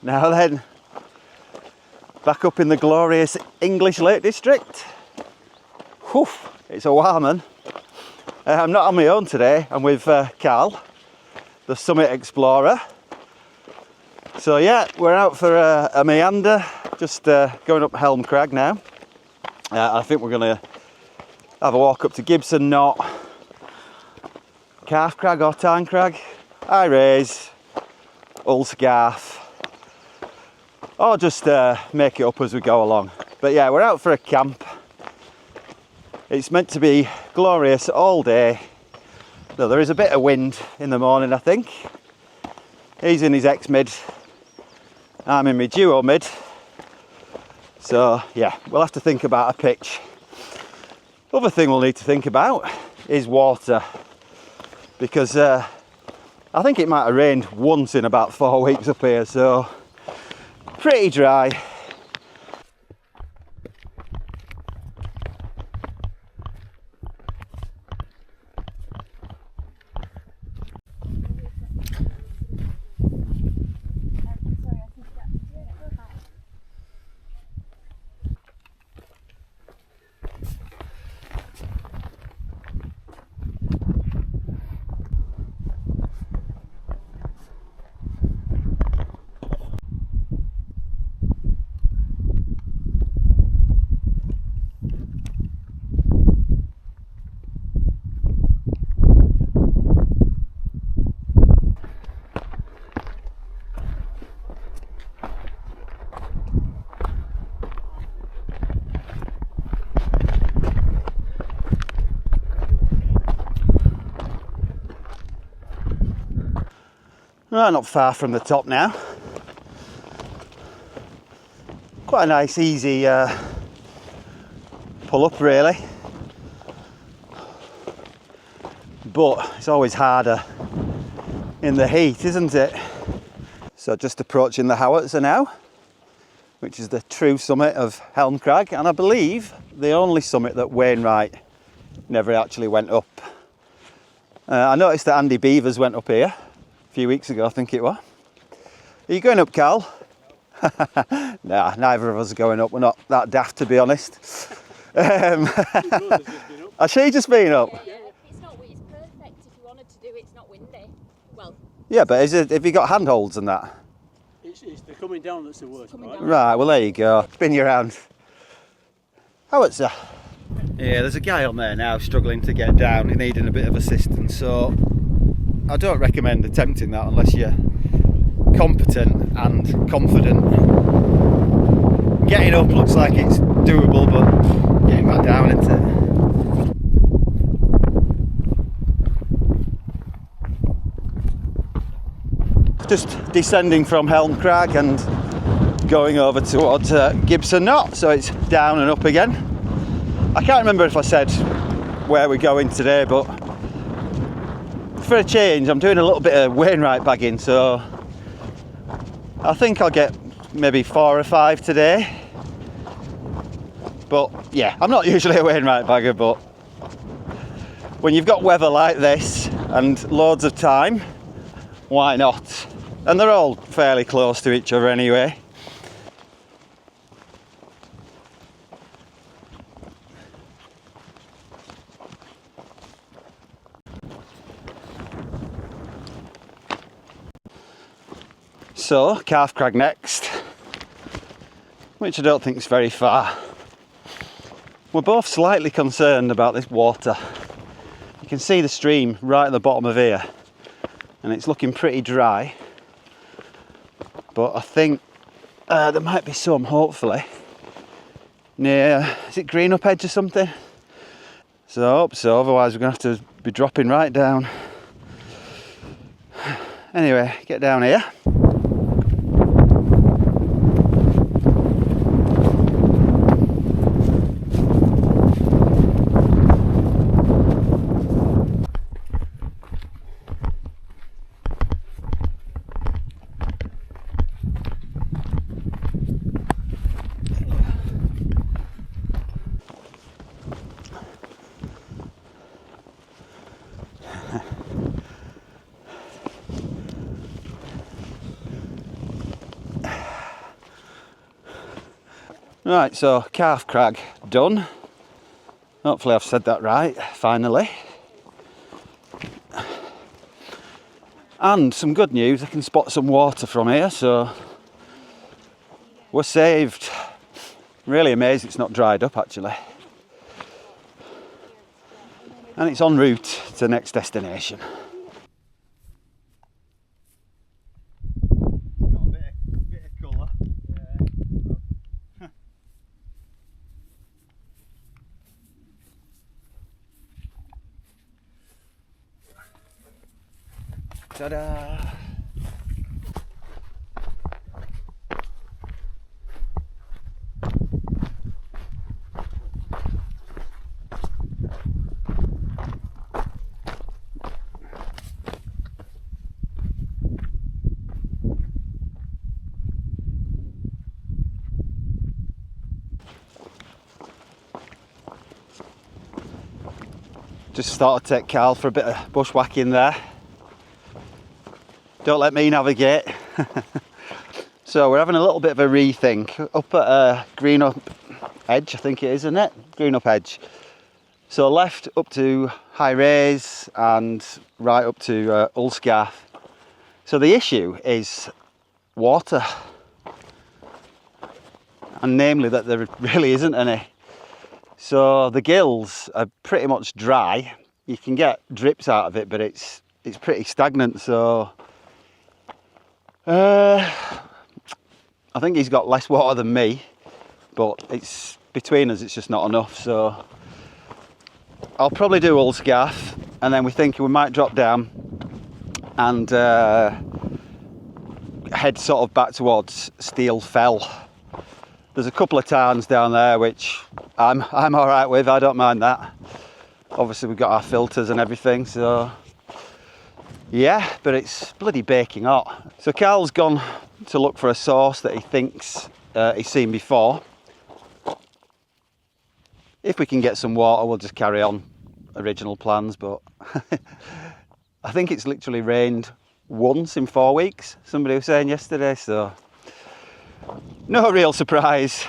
Now then, back up in the glorious English Lake District. Whew, it's a warm. I'm not on my own today, I'm with Karl, the Summit Explorer. So yeah, we're out for a meander, just going up Helm Crag now. I think we're going to have a walk up to Gibson Knott, Calf Crag or Tarn Crag, High Raise, Ullscarf, or just make it up as we go along. But yeah, we're out for a camp. It's meant to be glorious all day, though there is a bit of wind in the morning, I think. He's in his X-mid, I'm in my duo mid. So yeah, we'll have to think about a pitch. Other thing we'll need to think about is water, because I think it might have rained once in about 4 weeks up here, so pretty dry. Well, not far from the top now. Quite a nice, easy pull up, really. But it's always harder in the heat, isn't it? So just approaching the howitzer now, which is the true summit of Helm Crag, and I believe the only summit that Wainwright never actually went up. I noticed that Andy Beavers went up here a few weeks ago, I think it was. Are you going up, Karl? Nah, neither of us are going up. We're not that daft, to be honest. Has she just been up? Yeah, it's not. It's perfect if you wanted to do it. It's not windy. Well. Yeah, but have you got handholds and that? It's the coming down that's the worst, right? Right, well there you go. Spin you around. Howitzer. Yeah, there's a guy on there now struggling to get down, needing a bit of assistance, so I don't recommend attempting that unless you're competent and confident. Getting up looks like it's doable, but getting back down into it. Just descending from Helm Crag and going over towards Gibson Knott, so it's down and up again. I can't remember if I said where we're going today, but for a change I'm doing a little bit of Wainwright bagging, so I think I'll get maybe 4 or 5 today. But yeah, I'm not usually a Wainwright bagger, but when you've got weather like this and loads of time, why not? And they're all fairly close to each other anyway. So, Calf Crag next, which I don't think is very far. We're both slightly concerned about this water. You can see the stream right at the bottom of here, and it's looking pretty dry. But I think there might be some, hopefully, near, is it Green Up Edge or something? So I hope so, otherwise we're going to have to be dropping right down. Anyway, get down here. Right, so Calf Crag done. Hopefully I've said that right, finally. And some good news, I can spot some water from here, so we're saved. Really amazed it's not dried up actually. And it's en route to the next destination. It's got a bit of colour. Ta-da! Just thought I'd take Karl for a bit of bushwhacking there. Don't let me navigate. So we're having a little bit of a rethink up at Green Up Edge, I think it is, isn't it? Green Up Edge. So left up to High Raise and right up to Ullscarf. So the issue is water. And namely that there really isn't any. So the gills are pretty much dry. You can get drips out of it, but it's pretty stagnant. So I think he's got less water than me, but it's between us, it's just not enough. So I'll probably do Ullscarf, and then we think we might drop down and head sort of back towards Bleaberry Fell. There's a couple of tarns down there which I'm all right with. I don't mind that. Obviously we've got our filters and everything, so yeah, but it's bloody baking hot. So Karl's gone to look for a source that he thinks he's seen before. If we can get some water, we'll just carry on original plans, but I think it's literally rained once in 4 weeks, somebody was saying yesterday, so no real surprise.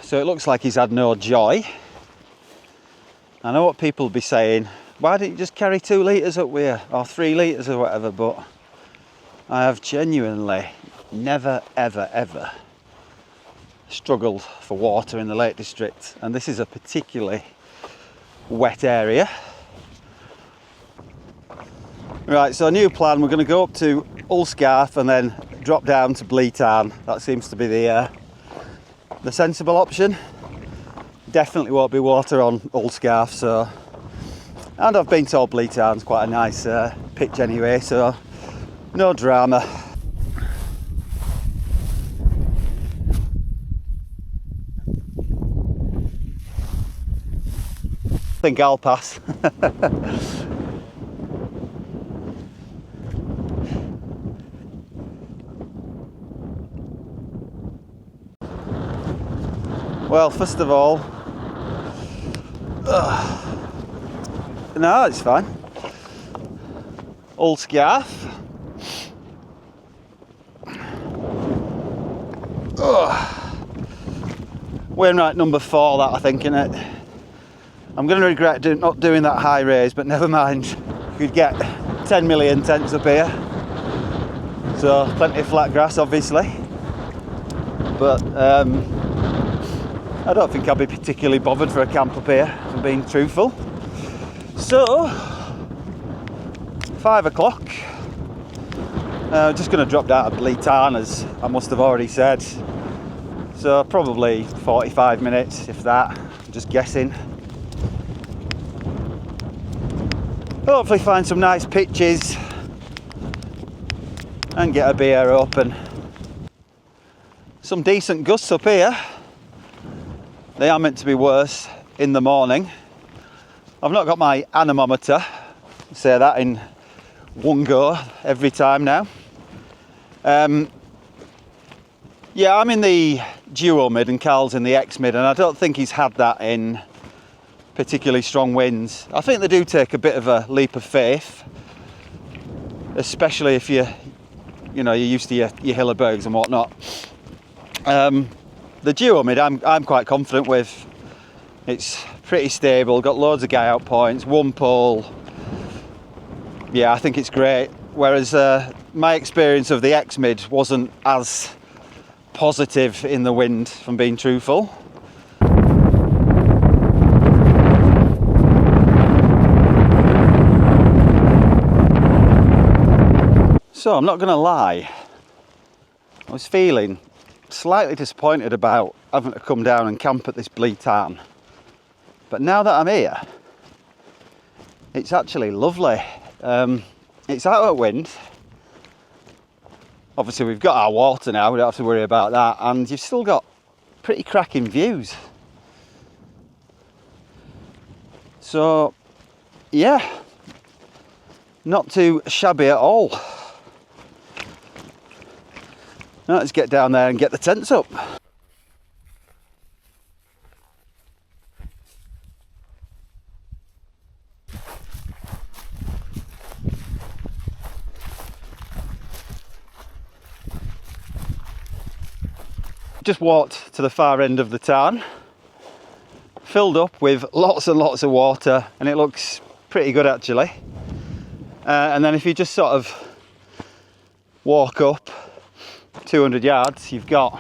So it looks like he's had no joy. I know what people will be saying, why didn't you just carry 2 litres up here, or 3 litres or whatever, but I have genuinely never ever struggled for water in the Lake District, and this is a particularly wet area. Right, so a new plan, we're going to go up to Ullscarf and then drop down to Blea Tarn. That seems to be the sensible option. Definitely won't be water on Ullscarf, so, and I've been told Blea Tarn's quite a nice pitch anyway, so no drama. I think I'll pass. Well, first of all, no, it's fine. Ullscarf. Wainwright number 4, that I think, innit? I'm going to regret not doing that high raise, but never mind. You'd get 10 million tents up here. So plenty of flat grass, obviously. But I don't think I'll be particularly bothered for a camp up here, if I'm being truthful. So, 5 o'clock. Just going to drop down to Blea Tarn, as I must have already said. So probably 45 minutes, if that. I'm just guessing. Hopefully find some nice pitches and get a beer up, and some decent gusts up here. They are meant to be worse in the morning. I've not got my anemometer, say that in one go every time now. Yeah, I'm in the duo mid and Karl's in the X mid, and I don't think he's had that in particularly strong winds. I think they do take a bit of a leap of faith, especially if you're used to your Hillebergs and whatnot. The duo mid I'm quite confident with. It's pretty stable, got loads of guy out points, one pole. Yeah, I think it's great. Whereas my experience of the X mid wasn't as positive in the wind, if I'm being truthful. So I'm not going to lie, I was feeling slightly disappointed about having to come down and camp at this Blea Tarn. But now that I'm here, it's actually lovely. It's out of wind. Obviously we've got our water now, we don't have to worry about that, and you've still got pretty cracking views. So yeah, not too shabby at all. Now let's get down there and get the tents up. Just walked to the far end of the tarn, filled up with lots and lots of water, and it looks pretty good actually. And then if you just sort of walk up 200 yards, you've got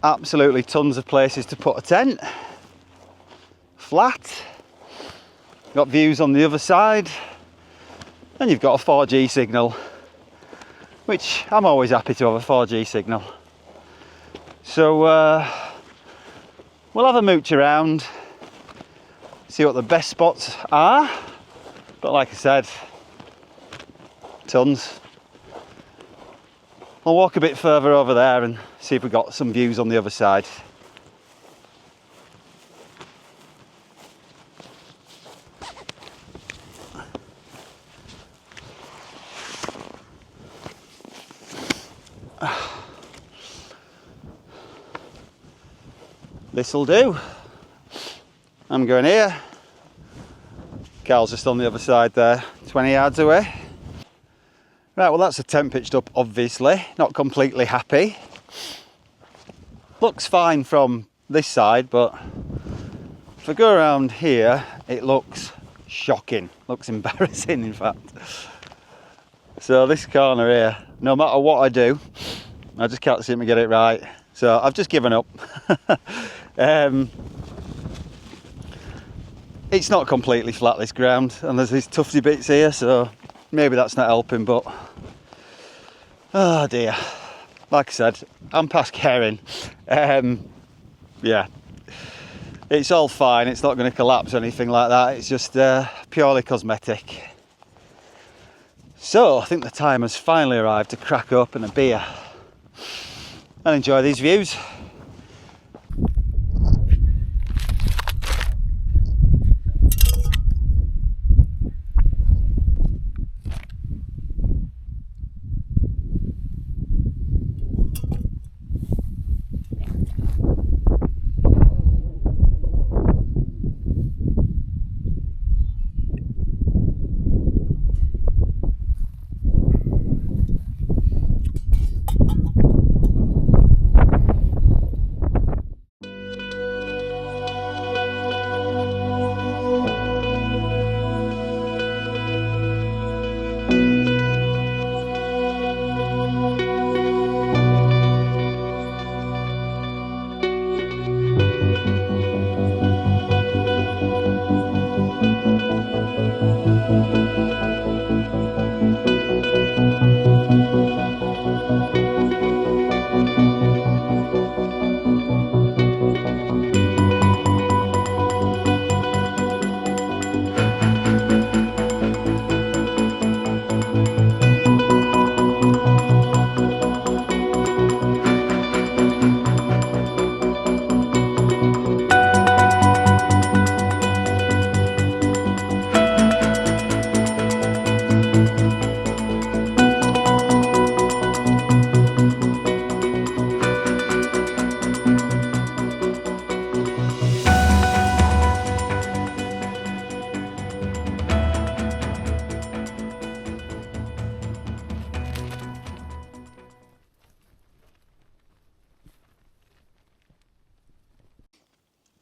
absolutely tons of places to put a tent. Flat, got views on the other side, and you've got a 4G signal, which I'm always happy to have a 4G signal. So we'll have a mooch around, see what the best spots are, but like I said, tons. I'll walk a bit further over there and see if we've got some views on the other side. This'll do. I'm going here. Karl's just on the other side there, 20 yards away. Right, well that's a tent pitched up, obviously. Not completely happy. Looks fine from this side, but if I go around here, it looks shocking. Looks embarrassing, in fact. So this corner here, no matter what I do, I just can't seem to get it right. So I've just given up. It's not completely flat, this ground, and there's these tufty bits here, so maybe that's not helping, but oh dear. Like I said, I'm past caring. Yeah, it's all fine, it's not going to collapse or anything like that, it's just purely cosmetic. So I think the time has finally arrived to crack open a beer and enjoy these views.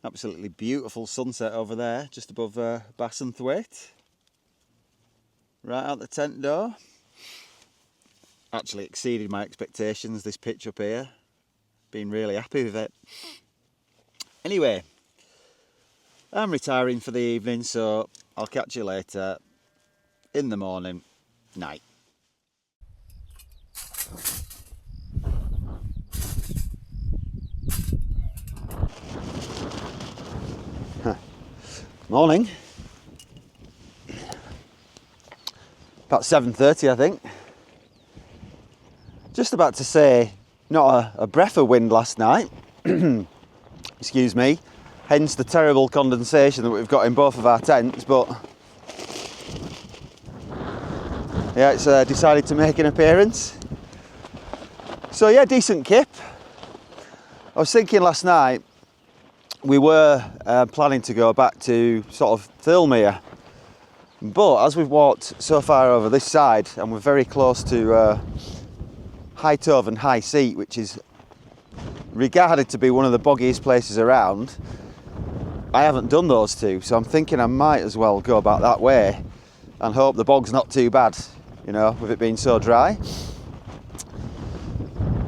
Absolutely beautiful sunset over there, just above Bass and Thwaite. Right out the tent door. Actually exceeded my expectations, this pitch up here. Been really happy with it. Anyway, I'm retiring for the evening, so I'll catch you later. In the morning. Night. Morning. About 7:30, I think. Just about to say, not a breath of wind last night. Excuse me. Hence the terrible condensation that we've got in both of our tents, but yeah, it's decided to make an appearance. So yeah, decent kip. I was thinking last night, we were planning to go back to sort of Thirlmere, but as we've walked so far over this side and we're very close to High Tove and High Seat, which is regarded to be one of the boggiest places around, I haven't done those two, so I'm thinking I might as well go back that way and hope the bog's not too bad, you know, with it being so dry.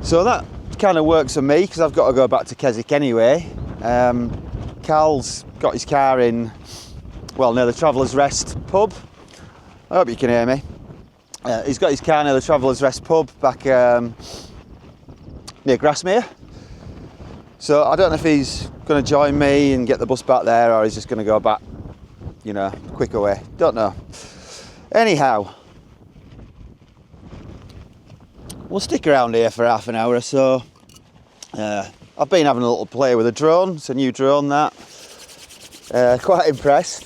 So that kind of works for me because I've got to go back to Keswick anyway. Karl's got his car in, well, near the Traveller's Rest pub. I hope you can hear me. He's got his car near the Traveller's Rest pub back near Grasmere. So I don't know if he's going to join me and get the bus back there, or he's just going to go back, you know, quick away. Don't know. Anyhow, we'll stick around here for half an hour or so. I've been having a little play with a drone. It's a new drone, that. Quite impressed.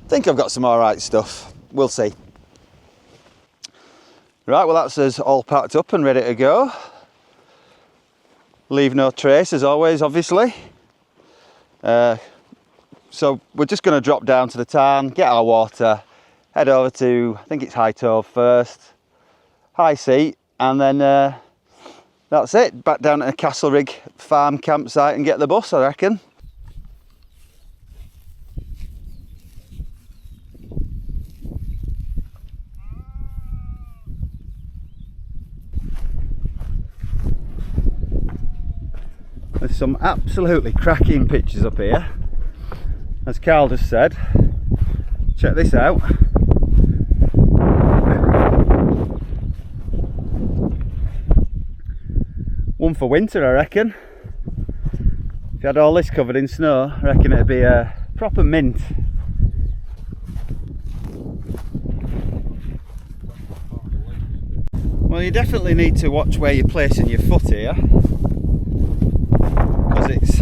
Think I've got some alright stuff. We'll see. Right, well that's us all packed up and ready to go. Leave no trace as always, obviously. So we're just going to drop down to the tarn, get our water, head over to, I think it's High Tove first, High Seat, and then that's it. Back down at a Castlerig farm campsite and get the bus, I reckon. There's some absolutely cracking pictures up here, as Karl just said. Check this out. One for winter, I reckon. If you had all this covered in snow, I reckon it'd be a proper mint. Well, you definitely need to watch where you're placing your foot here, because it's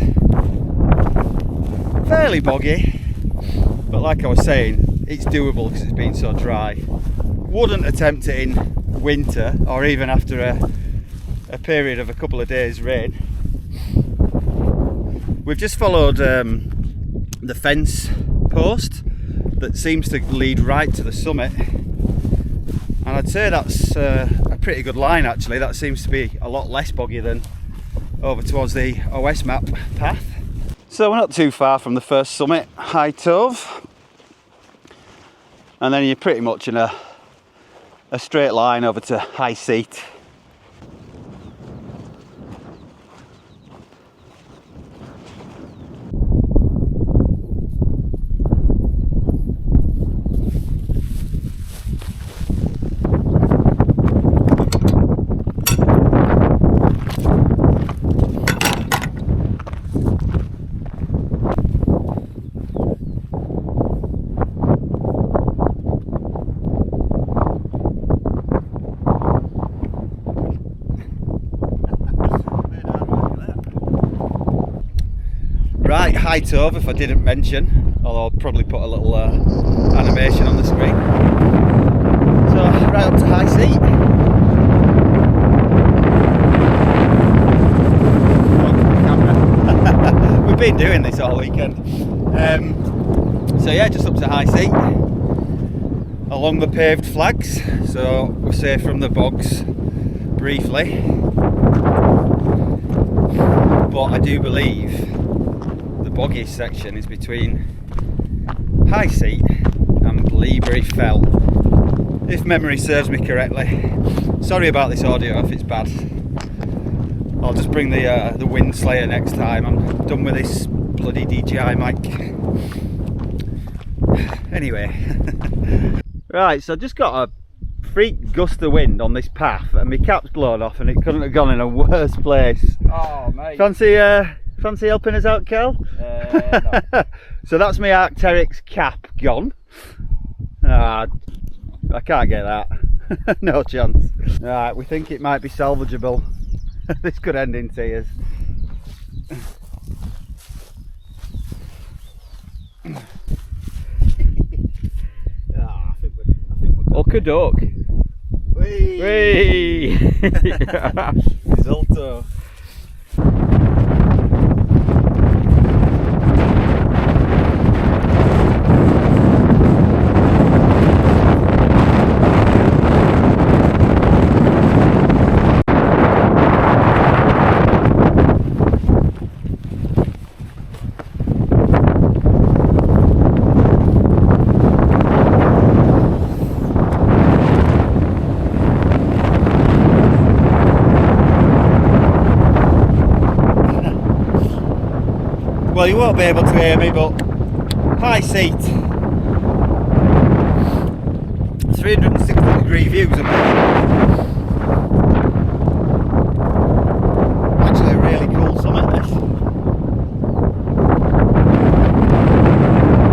fairly boggy, but like I was saying, it's doable because it's been so dry. Wouldn't attempt it in winter or even after a period of a couple of days rain. We've just followed the fence post that seems to lead right to the summit, and I'd say that's a pretty good line actually. That seems to be a lot less boggy than over towards the OS map path. So we're not too far from the first summit, High Tove, and then you're pretty much in a straight line over to High Seat. Right, High Tove, if I didn't mention, although I'll probably put a little animation on the screen. So, right up to High Seat. We've been doing this all weekend. So yeah, just up to High Seat, along the paved flags, so we're safe from the bogs, briefly. but I do believe the boggiest section is between High Seat and Bleaberry Fell, if memory serves me correctly. Sorry about this audio if it's bad. I'll just bring the wind slayer next time. I'm done with this bloody DJI mic. Anyway, right, so I just got a freak gust of wind on this path and my cap's blown off and it couldn't have gone in a worse place. Oh, mate. Fancy helping us out, Karl? No. So that's my Arc'teryx cap gone. I can't get that. No chance. Right, we think it might be salvageable. This could end in tears. Okie-doke. Whee! Risotto. Well, you won't be able to hear me, but High Seat, 360-degree views of it. Actually a really cool summit, this.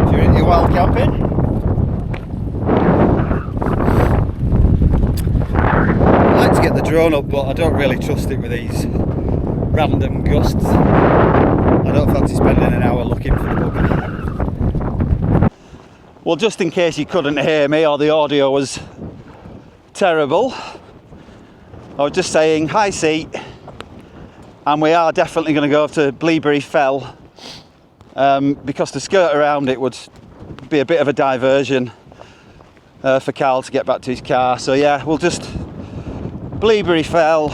If you're into wild camping. I like to get the drone up, but I don't really trust it with these random gusts. I don't fancy spending an hour looking for the buggy. Well, just in case you couldn't hear me or the audio was terrible, I was just saying High Seat, and we are definitely going to go to Bleaberry Fell because to skirt around it would be a bit of a diversion for Karl to get back to his car. So yeah, we'll just Bleaberry Fell,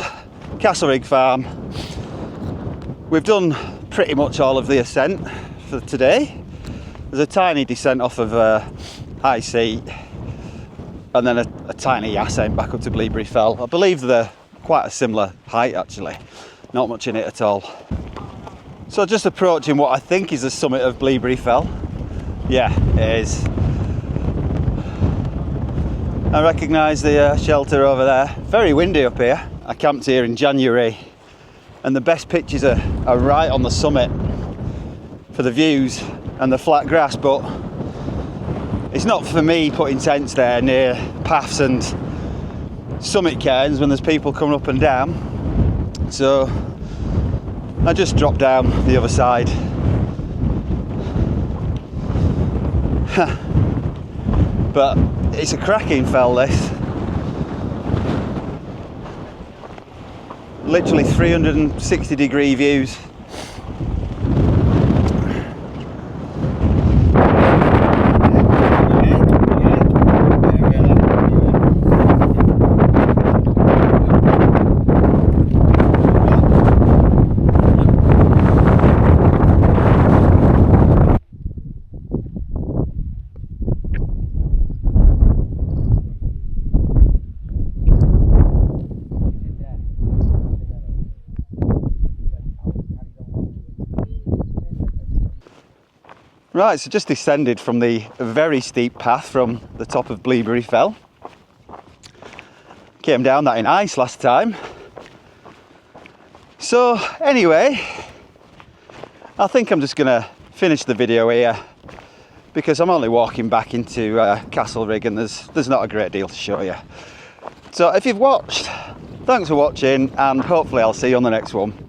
Castlerig Farm. We've done pretty much all of the ascent for today. There's a tiny descent off of High Seat and then a tiny ascent back up to Bleaberry Fell. I believe they're quite a similar height actually, not much in it at all. So just approaching what I think is the summit of Bleaberry Fell. Yeah, it is. I recognise the shelter over there. Very windy up here. I camped here in January and the best pictures are right on the summit for the views and the flat grass, but it's not for me putting tents there near paths and summit cairns when there's people coming up and down. So I just dropped down the other side. But it's a cracking fell, this. Literally 360-degree views. Right, so just descended from the very steep path from the top of Bleaberry Fell. Came down that in ice last time. So anyway, I think I'm just gonna finish the video here because I'm only walking back into Castlerig and there's not a great deal to show you. So if you've watched, thanks for watching and hopefully I'll see you on the next one.